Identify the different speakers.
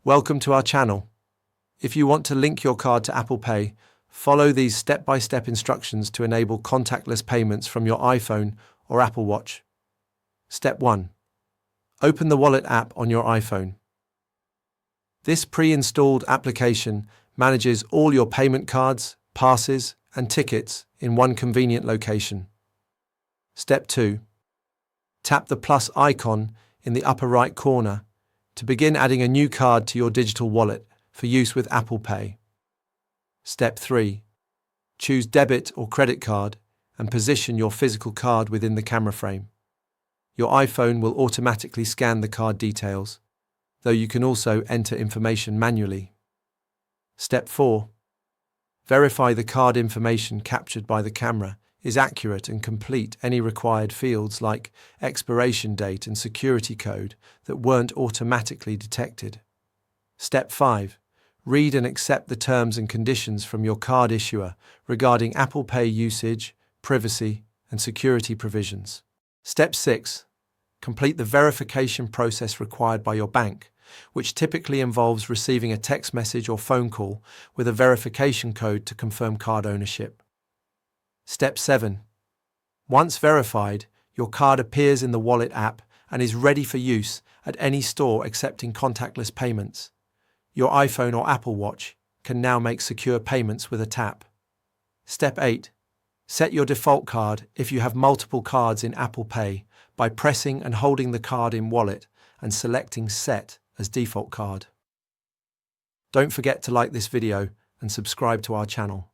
Speaker 1: Welcome to our channel. If you want to link your card to Apple Pay, follow these step-by-step instructions to enable contactless payments from your iPhone or Apple Watch. Step 1. Open the Wallet app on your iPhone. This pre-installed application manages all your payment cards, passes, and tickets in one convenient location. Step 2. Tap the plus icon in the upper right corner to begin adding a new card to your digital wallet for use with Apple Pay. Step 3. Choose debit or credit card and position your physical card within the camera frame. Your iPhone will automatically scan the card details, though you can also enter information manually. Step 4. Verify the card information captured by the camera is accurate and complete any required fields like expiration date and security code that weren't automatically detected. Step 5. Read and accept the terms and conditions from your card issuer regarding Apple Pay usage, privacy, and security provisions. Step 6. Complete the verification process required by your bank, which typically involves receiving a text message or phone call with a verification code to confirm card ownership. Step 7. Once verified, your card appears in the Wallet app and is ready for use at any store accepting contactless payments. Your iPhone or Apple Watch can now make secure payments with a tap. Step 8. Set your default card if you have multiple cards in Apple Pay by pressing and holding the card in Wallet and selecting Set as default card. Don't forget to like this video and subscribe to our channel.